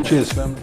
Cheers, family.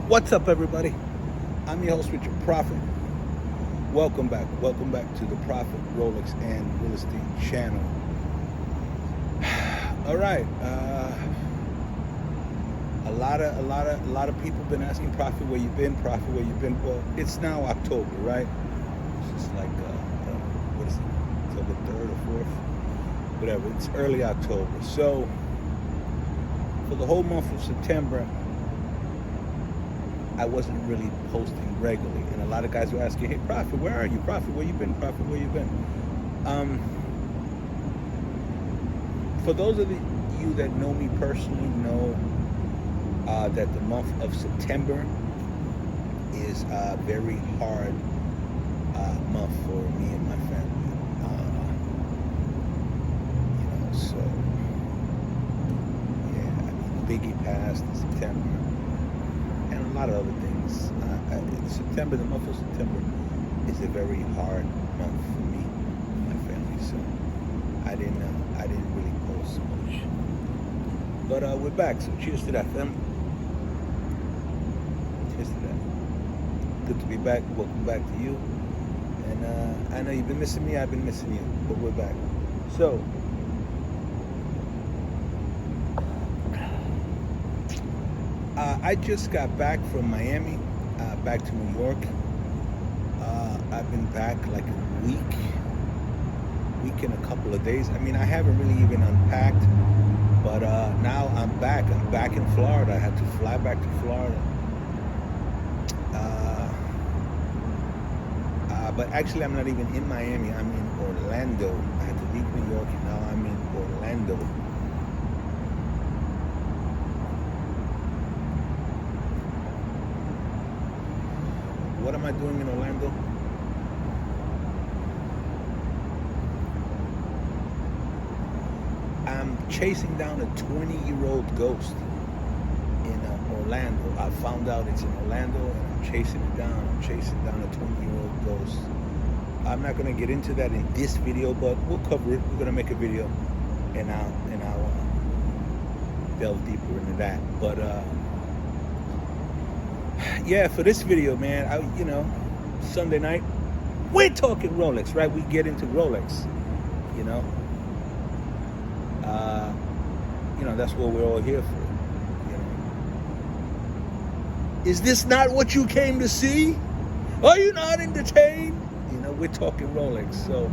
What's up, everybody? I'm your host, Richard Prafit. Welcome back to the Prafit, Rolex, and Real Estate channel. All right, a lot of people been asking Prafit, where you been? Prafit, where you been? Well, it's now October, right? It's just like what is it? October 3rd or 4th, whatever. It's early October. So for the whole month of September, I wasn't really posting regularly, and a lot of guys were asking, "Hey, Prafit, where are you? Prafit, where you been? Prafit, where you been?" For those of you that know me personally, know that the month of September is a very hard month for me and my family. So yeah, I mean, Biggie passed in September. And a lot of other things. September, the month of September, is a very hard month for me and my family. So I didn't really post so much. But we're back. So cheers to that, family. Cheers to that. Good to be back. Welcome back to you. And I know you've been missing me. I've been missing you. But we're back. So. I just got back from Miami, back to New York. I've been back like a week and a couple of days. I mean, I haven't really even unpacked, but now I'm back. I'm back in Florida. I had to fly back to Florida. But actually, I'm not even in Miami. I'm in Orlando. I had to leave New York, and now I'm in Orlando. What am I doing in Orlando? I'm chasing down a 20-year-old ghost in Orlando. I found out it's in Orlando, and I'm chasing it down. I'm chasing down a 20-year-old ghost. I'm not going to get into that in this video, but we'll cover it. We're going to make a video, and I'll delve deeper into that. But yeah, for this video, man, Sunday night, we're talking Rolex, right? We get into Rolex, that's what we're all here for, Is this not what you came to see? Are you not entertained? We're talking Rolex. So,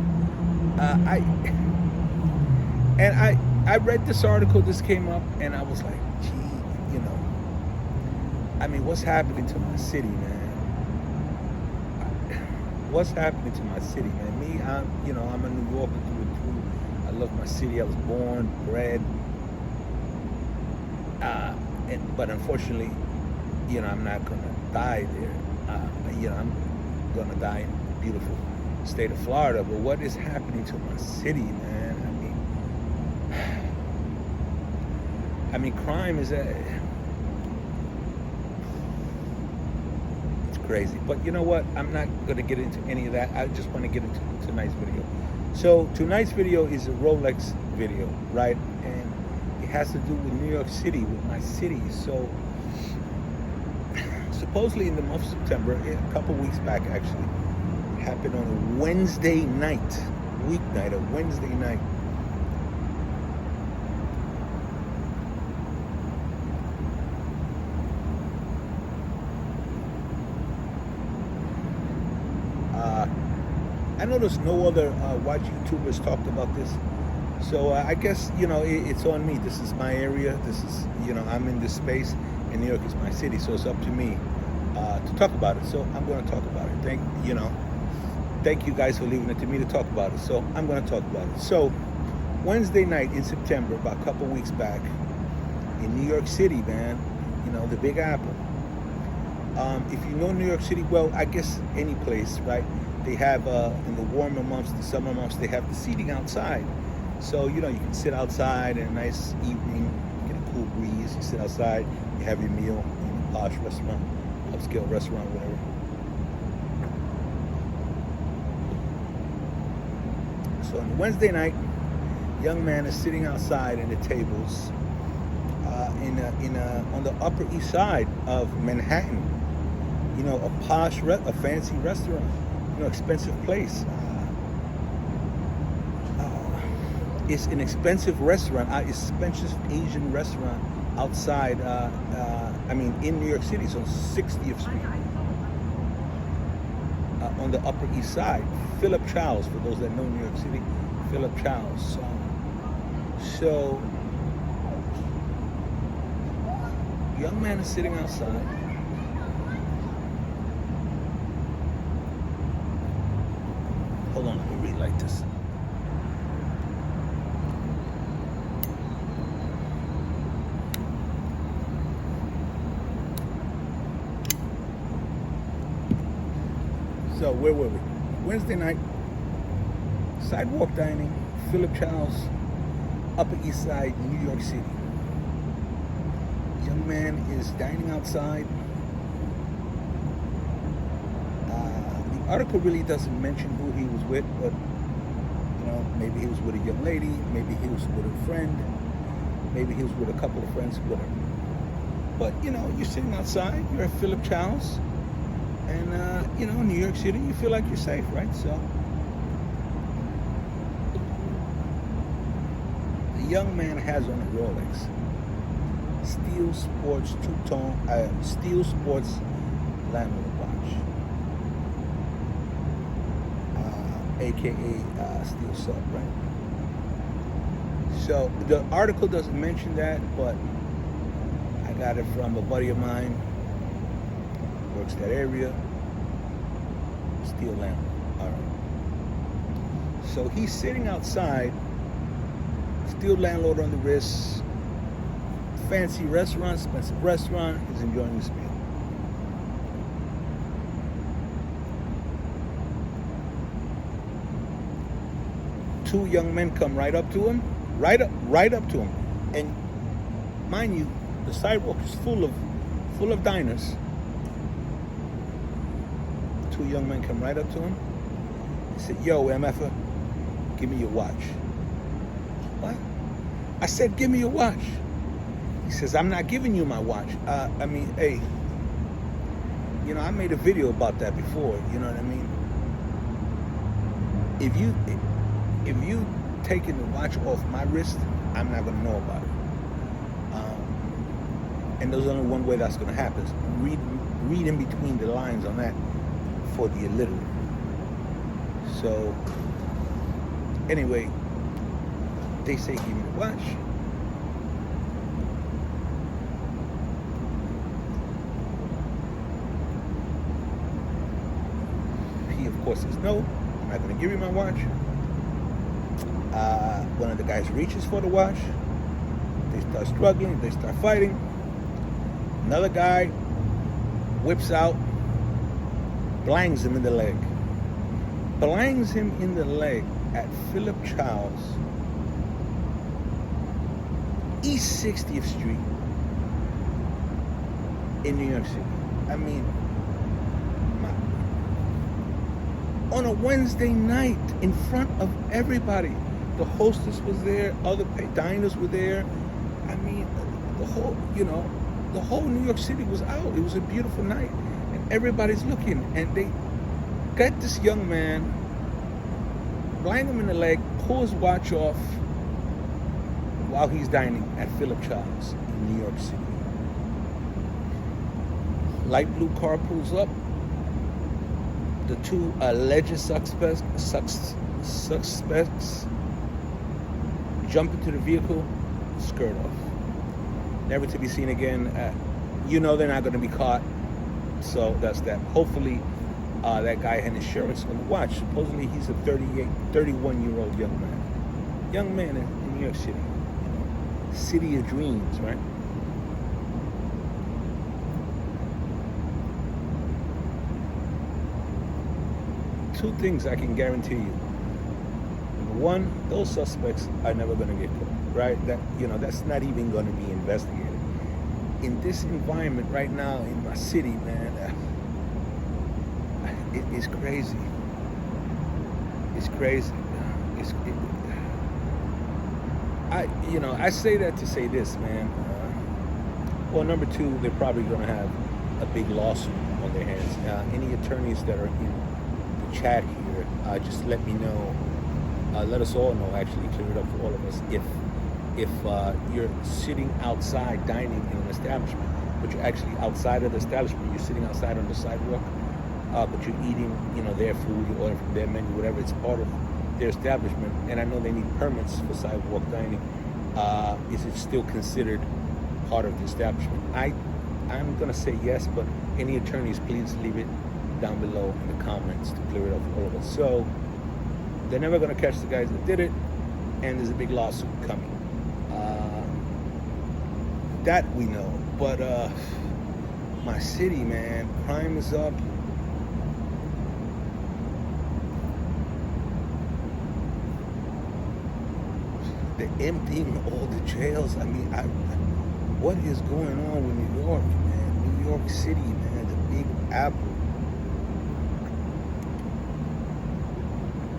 I read this article, this came up, and I was like, gee, I mean, what's happening to my city, man? What's happening to my city, man? Me, I'm a New Yorker through and through. I love my city. I was born, bred. But unfortunately, I'm not gonna die there. I'm gonna die in the beautiful state of Florida. But what is happening to my city, man? I mean, crime is crazy. But you know what? I'm not going to get into any of that. I just want to get into tonight's video. So tonight's video is a Rolex video, right? And it has to do with New York City, with my city. So supposedly in the month of September, a couple weeks back actually, happened on a Wednesday night, weeknight, a Wednesday night. I noticed no other watch YouTubers talked about this. So I guess, it's on me. This is my area. This is, I'm in this space, and New York is my city. So it's up to me to talk about it. So I'm going to talk about it. Thank you guys for leaving it to me to talk about it. So I'm going to talk about it. So Wednesday night in September, about a couple weeks back, in New York City, man, the Big Apple. If you know New York City, well, I guess any place, right? They have, in the warmer months, the summer months, they have the seating outside. So, you can sit outside in a nice evening, get a cool breeze, you sit outside, you have your meal in a posh restaurant, upscale restaurant, whatever. So on Wednesday night, young man is sitting outside in the tables on the Upper East Side of Manhattan. A posh, a fancy restaurant. Expensive place. It's an expensive restaurant, expensive Asian restaurant outside, in New York City. It's on 60th Street, on the Upper East Side. Philip Chow's, for those that know New York City, Philip Chow's. So, young man is sitting outside. Hold on, let me relight this. So where were we? Wednesday night, sidewalk dining, Philip Chow's, Upper East Side, New York City. Young man is dining outside. The article really doesn't mention who he was with, but maybe he was with a young lady, maybe he was with a friend, maybe he was with a couple of friends, whatever. But you're sitting outside, you're at Philip Chow's, and New York City, you feel like you're safe, right? So the young man has on a Rolex, Steel Sports two-tone, Steel Sports landlord watch. AKA Steel Sub, right? So the article doesn't mention that, but I got it from a buddy of mine, works that area, Steel Landlord. All right. So he's sitting outside, Steel Landlord on the wrist, fancy restaurant, expensive restaurant, he's enjoying his meal. Two young men come right up to him, right up to him, and mind you, the sidewalk is full of diners. Two young men come right up to him. He said, "Yo, MFer, give me your watch." What? I said, "Give me your watch." He says, "I'm not giving you my watch. Hey, I made a video about that before. You know what I mean? If you taking the watch off my wrist, I'm not going to know about it. And there's only one way that's going to happen. Read in between the lines on that for the illiterate. So, anyway, they say, give me the watch. He, of course, says, no, I'm not going to give you my watch. One of the guys reaches for the watch. They start struggling. They start fighting. Another guy whips out, blangs him in the leg. Blangs him in the leg at Philip Chow's, East 60th Street in New York City. I mean, on a Wednesday night in front of everybody. The hostess was there, other diners were there. I mean, the whole, the whole New York City was out. It was a beautiful night, and everybody's looking, and they got this young man, blind him in the leg, pull his watch off while he's dining at Philip Child's in New York City. Light blue car pulls up. The two alleged suspects jump into the vehicle, skirt off. Never to be seen again. You know they're not going to be caught, so that's that. Hopefully, that guy had insurance on the watch. Supposedly, he's a 31-year-old young man. Young man in New York City. City of dreams, right? Two things I can guarantee you. Number one, those suspects are never going to get caught, right? That's not even going to be investigated. In this environment right now in my city, man, it's crazy. It's crazy. I say that to say this, man. Well, number two, they're probably going to have a big lawsuit on their hands. Any attorneys that are in the chat here, just let me know. Let us all know, actually, clear it up for all of us. If you're sitting outside dining in an establishment, but you're actually outside of the establishment, you're sitting outside on the sidewalk, but you're eating, their food, you order from their menu, whatever, it's part of their establishment, and I know they need permits for sidewalk dining. Is it still considered part of the establishment? I'm gonna say yes, but any attorneys, please leave it down below in the comments to clear it up for all of us. So they're never gonna catch the guys that did it, and there's a big lawsuit coming. That we know, but my city, man, crime is up. They're emptying all the jails. I mean, what is going on with New York, man? New York City, man, the Big Apple.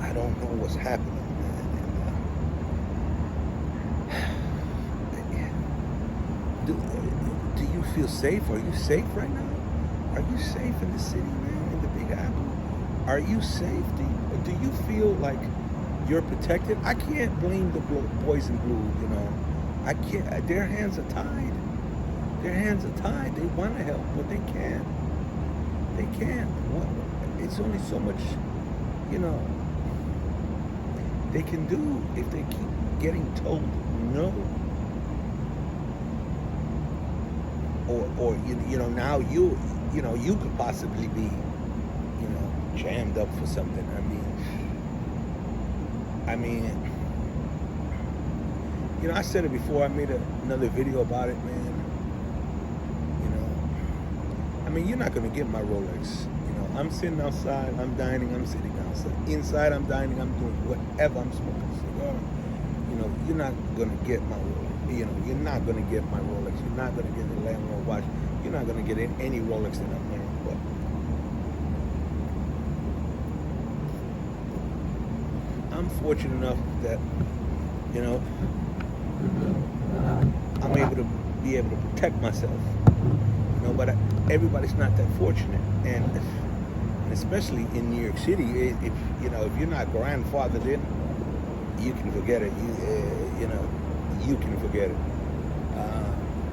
I don't know what's happening, man. Do you feel safe? Are you safe right now? Are you safe in the city, man, in the Big Apple? Are you safe? Do you feel like you're protected? I can't blame the boys in blue, I can't. Their hands are tied. Their hands are tied. They want to help, but they can't. They can't. It's only so much, they can do if they keep getting told no. Or now you could possibly be, jammed up for something. I mean, I said it before. I made another video about it, man. You're not gonna get my Rolex. I'm sitting outside. I'm dining. I'm sitting outside. Inside, I'm dining. I'm doing whatever. I'm smoking a cigar. You're not gonna get my Rolex. You're not gonna get my Rolex. You're not gonna get the landlord watch. You're not gonna get any Rolex that I'm wearing. But I'm fortunate enough that, I'm able to protect myself. But everybody's not that fortunate, and especially in New York City, if you're not grandfathered in, you can forget it. You can forget it.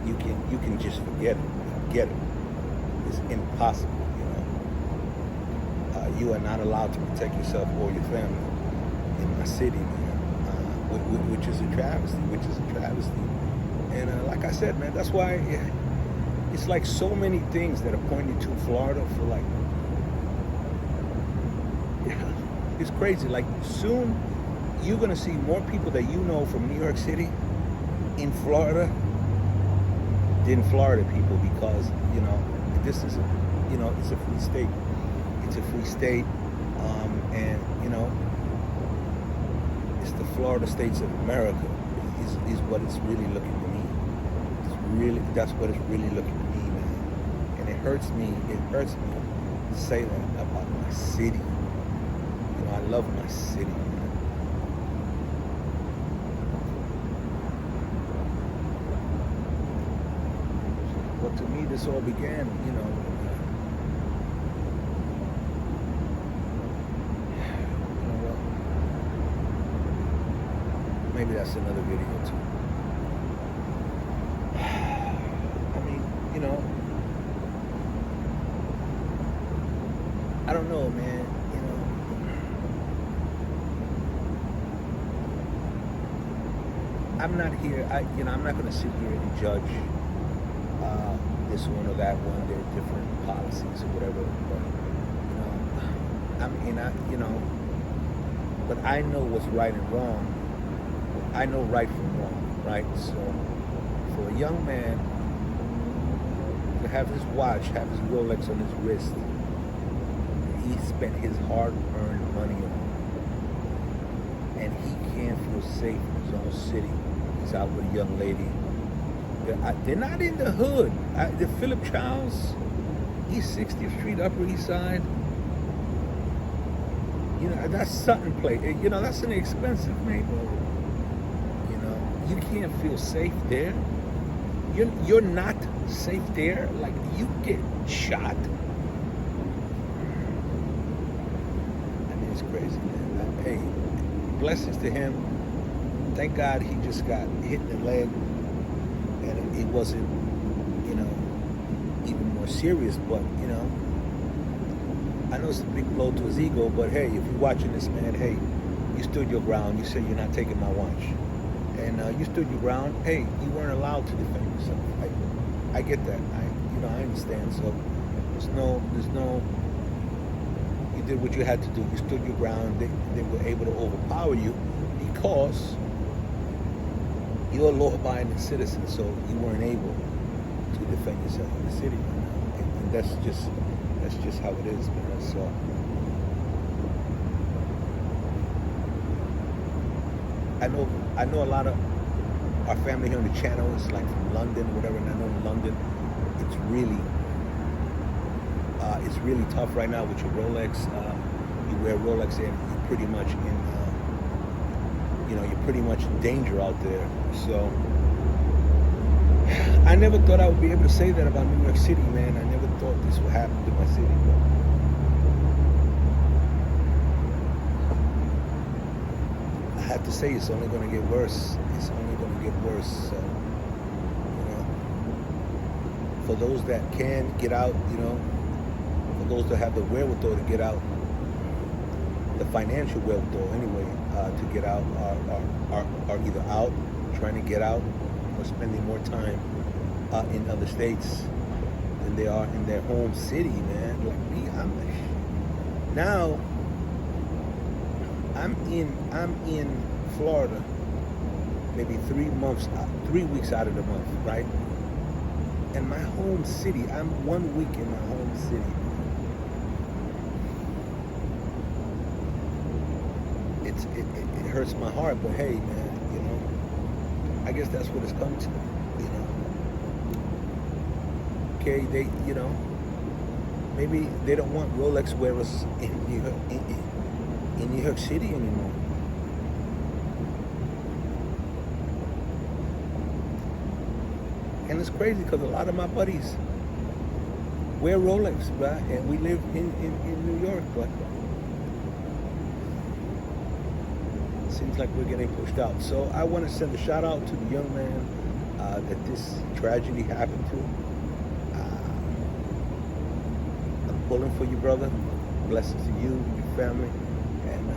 You can just forget it. Forget it. It's impossible. You are not allowed to protect yourself or your family in my city, man, which is a travesty. And like I said, man, that's why it's like so many things that are pointed to Florida for it's crazy. Like soon you're gonna see more people that from New York City in Florida than Florida people, because this is it's a free state. It's a free state, and it's the Florida States of America is what it's really looking to me. That's what it's really looking to me, man. And it hurts me to say that about my city. I love my city, man. What to me, this all began, you know what? Maybe that's another video too. I mean, I don't know, man. I'm not here. I'm not going to sit here and judge this one or that one. Their different policies or whatever. But I know what's right and wrong. I know right from wrong, right? So, for a young man to have his watch, have his Rolex on his wrist, he spent his hard-earned money on, and he can't feel safe in his own city. He's out with a young lady. They're not in the hood. The Philip Charles, East 60th Street, Upper East Side. That's Sutton Place. That's an expensive neighborhood. You can't feel safe there. You're not safe there. Like, you get shot. I mean, it's crazy, man. Hey, blessings to him. Thank God he just got hit in the leg, and it wasn't, even more serious. But I know it's a big blow to his ego. But hey, if you're watching this, man, hey, you stood your ground. You said you're not taking my watch, and you stood your ground. Hey, you weren't allowed to defend yourself. I get that. I understand. So there's no. You did what you had to do. You stood your ground. They were able to overpower you because you're a law-abiding citizen, so you weren't able to defend yourself in the city. And that's just how it is, man. So I know a lot of our family here on the channel is like from London or whatever, and I know in London it's really tough right now with your Rolex. You wear Rolex and you're pretty much in danger out there. So I never thought I would be able to say that about New York City, man. I never thought this would happen to my city. But I have to say, it's only going to get worse. It's only going to get worse. So, for those that can get out, for those that have the wherewithal to get out, the financial wherewithal anyway, to get out, are either out, trying to get out, or spending more time in other states than they are in their home city, man. Like me, I'm in Florida, maybe 3 weeks out of the month, right? And my home city, I'm 1 week in my home city. It hurts my heart, but hey, man, I guess that's what it's come to, Okay, they, maybe they don't want Rolex wearers in New York City anymore. And it's crazy because a lot of my buddies wear Rolex, right? And we live in New York, but seems like we're getting pushed out. So I want to send a shout out to the young man that this tragedy happened to. I'm pulling for you, brother. Blessings to you and your family. And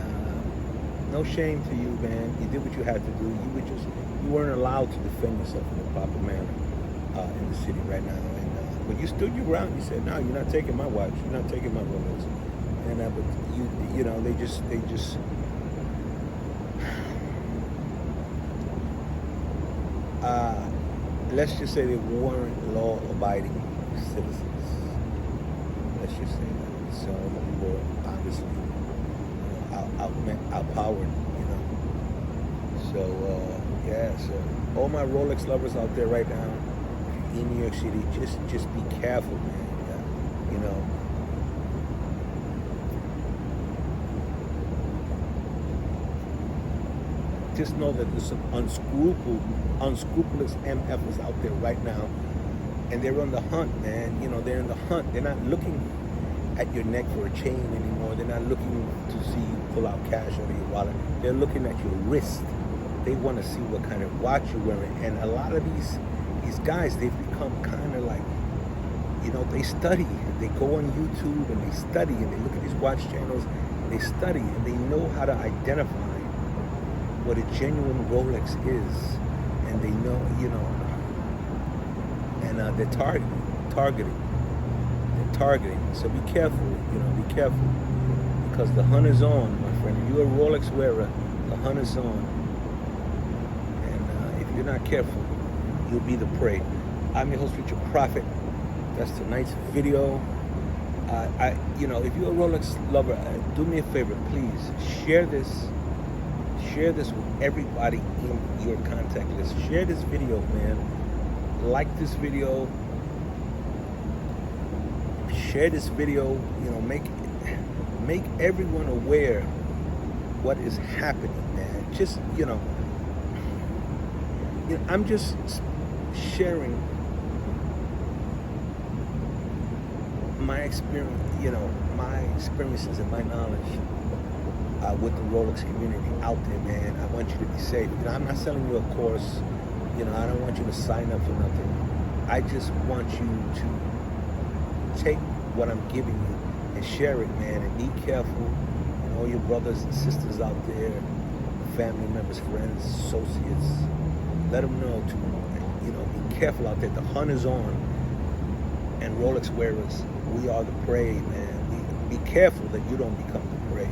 no shame to you, man. You did what you had to do. You weren't allowed to defend yourself in a proper manner in the city right now. And but you stood your ground. You said, "No, you're not taking my watch. You're not taking my Rolex." And but they just. Let's just say they weren't law-abiding citizens. Let's just say that. So we were obviously outpowered, So so all my Rolex lovers out there right now in New York City, just be careful, man. Just know that there's some unscrupulous MFers out there right now and they're on the hunt, man. You know, they're in the hunt. They're not looking at your neck for a chain anymore. They're not looking to see you pull out cash out of your wallet. They're looking at your wrist. They want to see what kind of watch you're wearing. And a lot of these guys, they've become kind of like, you know, they study. They go on YouTube and they study and they look at these watch channels and they study and they know how to identify what a genuine Rolex is. And they know, you know, and they're targeting. They're targeting. So be careful, you know, be careful. Because the hunt is on, my friend. If you're a Rolex wearer, the hunt is on. And if you're not careful, you'll be the prey. I'm your host, Richard Prafit. That's tonight's video. You know, if you're a Rolex lover, do me a favor, please share this. Share this with everybody in your contact list. Share this video, man. Like this video. Share this video. You know, make everyone aware what is happening, man. Just, you know, I'm just sharing my experience, you know, my experiences and my knowledge with the Rolex community out there, man. I want you to be safe. You know, I'm not selling you a course. You know, I don't want you to sign up for nothing. I just want you to take what I'm giving you and share it, man, and be careful. And all your brothers and sisters out there, family members, friends, associates, let them know to, you know, be careful out there. The hunt is on, and Rolex wearers, we are the prey, man. Be careful that you don't become the prey.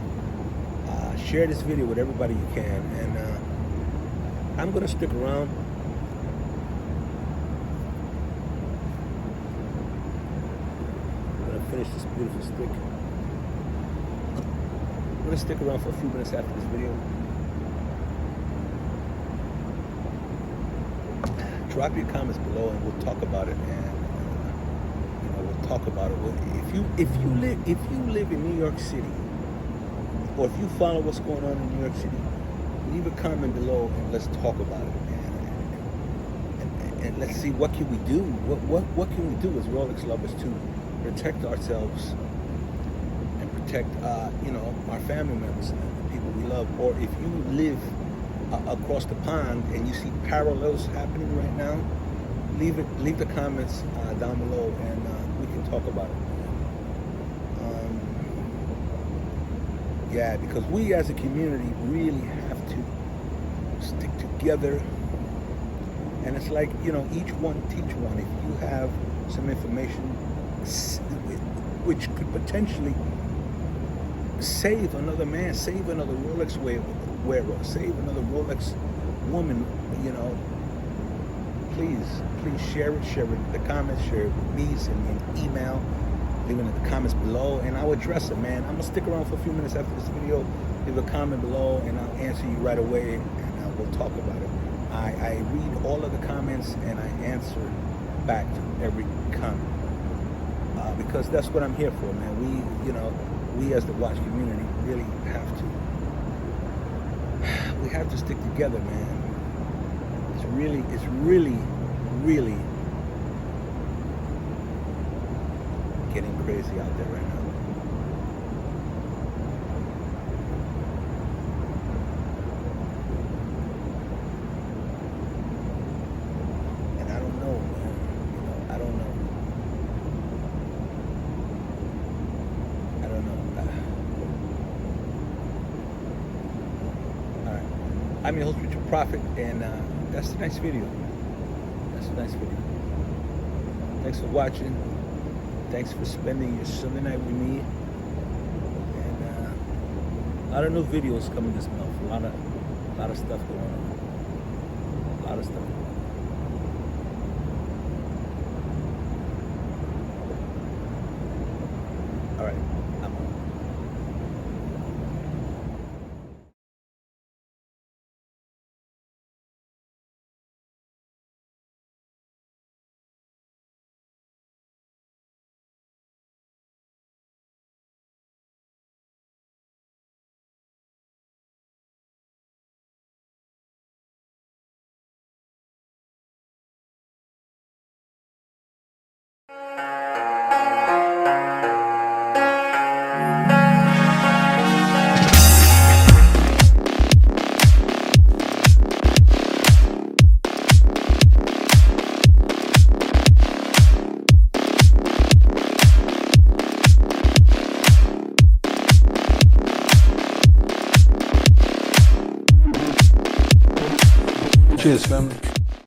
Share this video with everybody you can, and I'm gonna stick around. I'm gonna finish this beautiful stick. I'm gonna stick around for a few minutes after this video. Drop your comments below, and we'll talk about it. And you know, we'll talk about it. If you live in New York City, or if you follow what's going on in New York City, leave a comment below and let's talk about it. And let's see, what can we do? What can we do as Rolex lovers to protect ourselves and protect, you know, our family members and the people we love? Or if you live across the pond and you see parallels happening right now, leave the comments down below, and we can talk about it. Yeah, because we as a community really have to stick together. And it's like, you know, each one teach one. If you have some information which could potentially save another man, save another Rolex wearer, save another Rolex woman, you know, please share it in the comments, share it with me, send me an email. Leave it in the comments below, and I'll address it, man. I'm gonna stick around for a few minutes after this video. Leave a comment below, and I'll answer you right away, and we'll talk about it. I read all of the comments, and I answer back to every comment, because that's what I'm here for, man. You know, we as the watch community really have to stick together, man. It's really getting crazy out there right now. And I don't know, man. You know, I don't know. All right. I'm your host, Richard Prafit, and that's a nice video. Thanks for watching. Thanks for spending your Sunday night with me. And a lot of new videos coming this month. A lot of stuff going on. A lot of stuff. All right. I'm on. Cheers, family.